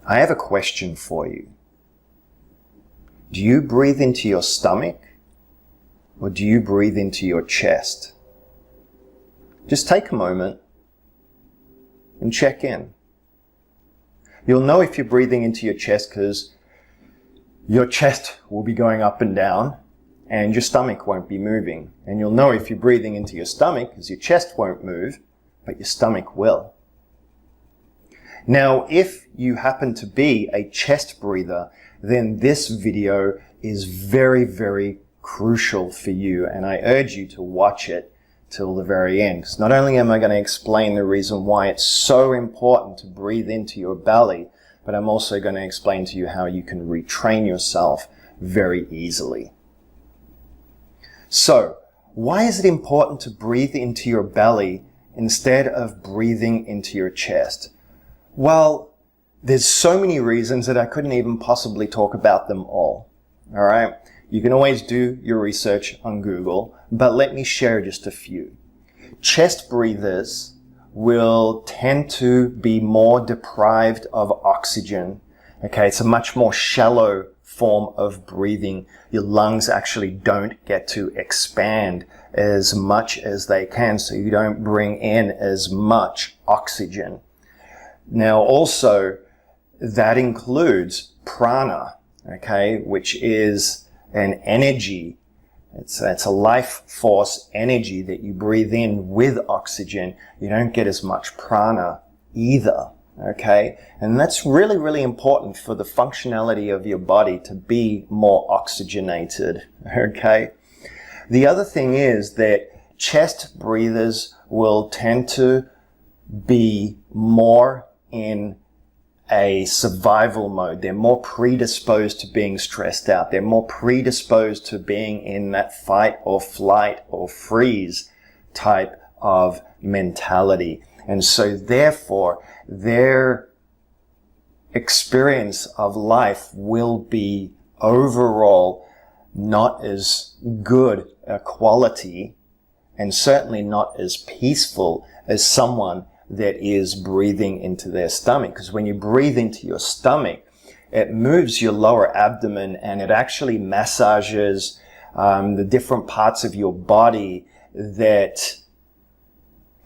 I have a question for you. Do you breathe into your stomach or do you breathe into your chest? Just take a moment and check in. You'll know if you're breathing into your chest because your chest will be going up and down and your stomach won't be moving. And you'll know if you're breathing into your stomach because your chest won't move, but your stomach will. Now, if you happen to be a chest breather, then this video is very, very crucial for you, and I urge you to watch it till the very end. Because not only am I going to explain the reason why it's so important to breathe into your belly, but I'm also going to explain to you how you can retrain yourself very easily. So, why is it important to breathe into your belly instead of breathing into your chest? Well, there's so many reasons that I couldn't even possibly talk about them all. All right? You can always do your research on Google, but let me share just a few. Chest breathers will tend to be more deprived of oxygen. Okay, it's a much more shallow form of breathing. Your lungs actually don't get to expand as much as they can, so you don't bring in as much oxygen. Now, also, that includes prana, okay, which is an energy. It's a life force energy that you breathe in with oxygen. You don't get as much prana either, okay? And that's really, really important for the functionality of your body to be more oxygenated, okay? The other thing is that chest breathers will tend to be more in a survival mode. They're more predisposed to being stressed out. They're more predisposed to being in that fight or flight or freeze type of mentality. And so therefore, their experience of life will be overall not as good a quality and certainly not as peaceful as someone that is breathing into their stomach. Because when you breathe into your stomach, it moves your lower abdomen and it actually massages the different parts of your body that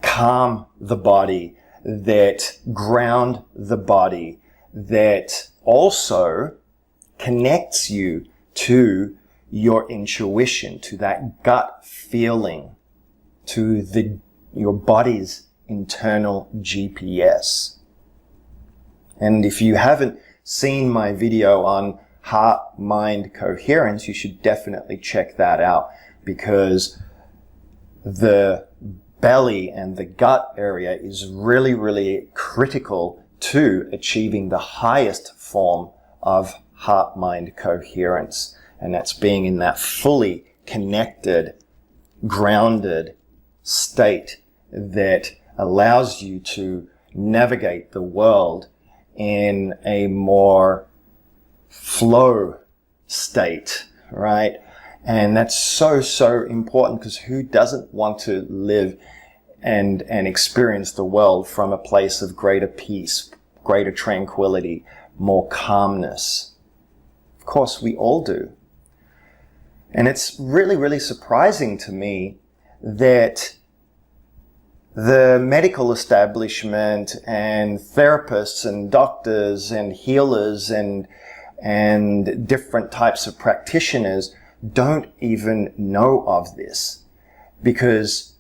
calm the body, that ground the body, that also connects you to your intuition, to that gut feeling, to your body's internal GPS. And if you haven't seen my video on heart-mind coherence, you should definitely check that out, because the belly and the gut area is really, really critical to achieving the highest form of heart-mind coherence. And that's being in that fully connected, grounded state that allows you to navigate the world in a more flow state, right? And that's so, so important, because who doesn't want to live and experience the world from a place of greater peace, greater tranquility, more calmness? Of course, we all do. And it's really, really surprising to me that the medical establishment and therapists and doctors and healers and different types of practitioners don't even know of this, because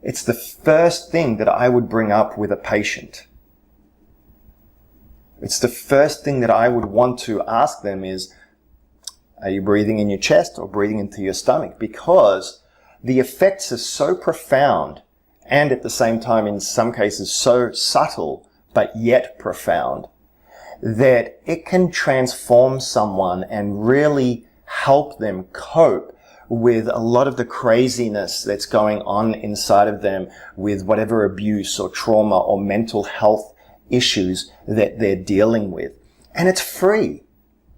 it's the first thing that I would bring up with a patient. It's the first thing that I would want to ask them is, are you breathing in your chest or breathing into your stomach? Because the effects are so profound, and at the same time, in some cases, so subtle, but yet profound, that it can transform someone and really help them cope with a lot of the craziness that's going on inside of them, with whatever abuse or trauma or mental health issues that they're dealing with. And it's free.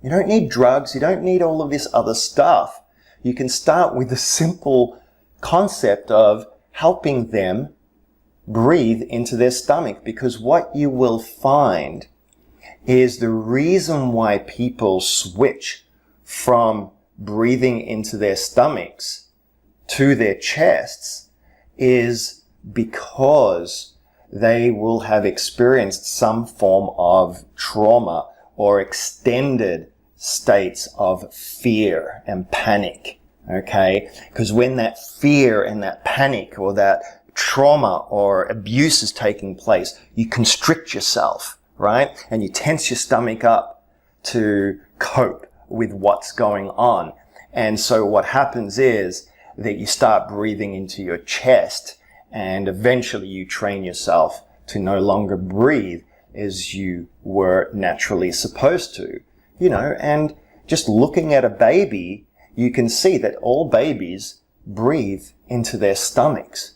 You don't need drugs. You don't need all of this other stuff. You can start with the simple concept of helping them breathe into their stomach, because what you will find is the reason why people switch from breathing into their stomachs to their chests is because they will have experienced some form of trauma or extended states of fear and panic. Okay? Because when that fear and that panic or that trauma or abuse is taking place, you constrict yourself, right? And you tense your stomach up to cope with what's going on. And so what happens is that you start breathing into your chest, and eventually you train yourself to no longer breathe as you were naturally supposed to. You know, and just looking at a baby, you can see that all babies breathe into their stomachs.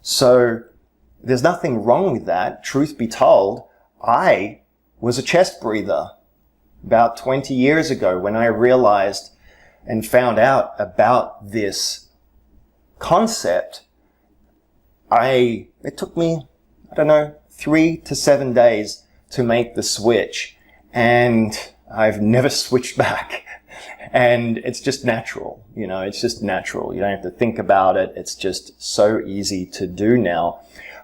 So there's nothing wrong with that. Truth be told, I was a chest breather about 20 years ago when I realized and found out about this concept. It took me, 3 to 7 days to make the switch, and I've never switched back. And it's just natural, it's just natural. You don't have to think about it. It's just so easy to do now.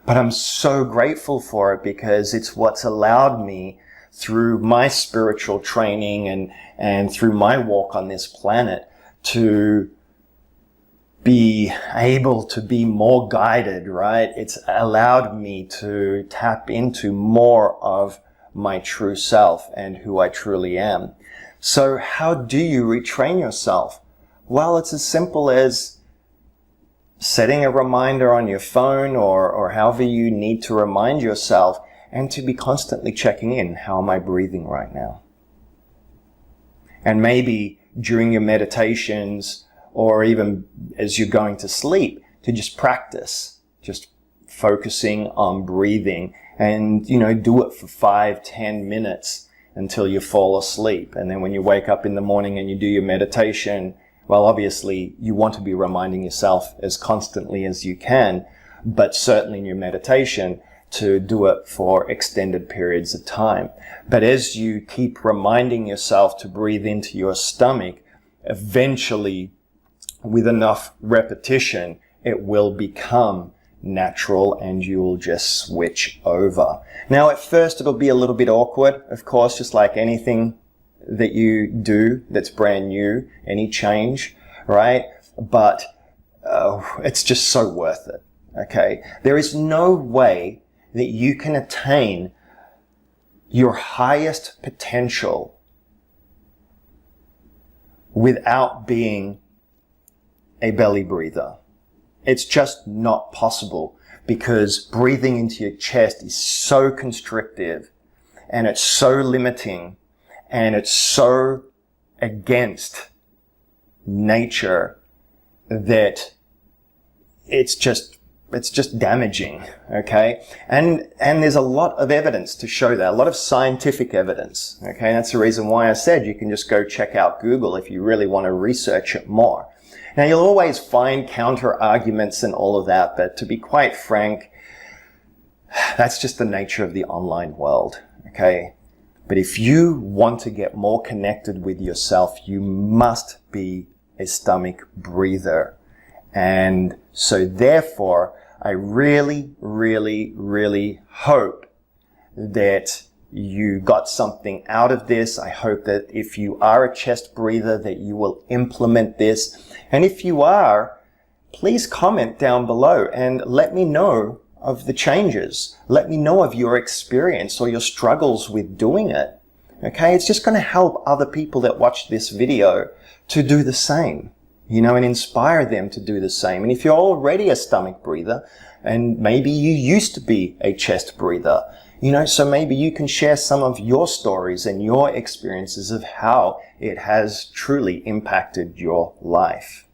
But I'm so grateful for it because it's what's allowed me through my spiritual training and through my walk on this planet to be able to be more guided, right? It's allowed me to tap into more of my true self and who I truly am. So how do you retrain yourself? Well, it's as simple as setting a reminder on your phone or however you need to remind yourself, and to be constantly checking in. How am I breathing right now? And maybe during your meditations or even as you're going to sleep, to just practice, just focusing on breathing, and, do it for 5-10 minutes until you fall asleep. And then when you wake up in the morning and you do your meditation, well, obviously you want to be reminding yourself as constantly as you can, but certainly in your meditation to do it for extended periods of time. But as you keep reminding yourself to breathe into your stomach, eventually with enough repetition, it will become natural and you will just switch over. Now, at first it'll be a little bit awkward, of course, just like anything that you do that's brand new, any change, right? But it's just so worth it, okay? There is no way that you can attain your highest potential without being a belly breather. It's just not possible, because breathing into your chest is so constrictive and it's so limiting and it's so against nature that it's just damaging, okay? And there's a lot of evidence to show that, a lot of scientific evidence, okay? That's the reason why I said you can just go check out Google if you really want to research it more. Now, you'll always find counter arguments and all of that, but to be quite frank, that's just the nature of the online world, okay? But if you want to get more connected with yourself, you must be a stomach breather. And so therefore, I really, really, really hope that you got something out of this. I hope that if you are a chest breather, that you will implement this. And if you are, please comment down below and let me know of the changes. Let me know of your experience or your struggles with doing it. Okay, it's just going to help other people that watch this video to do the same, and inspire them to do the same. And if you're already a stomach breather, and maybe you used to be a chest breather, so maybe you can share some of your stories and your experiences of how it has truly impacted your life.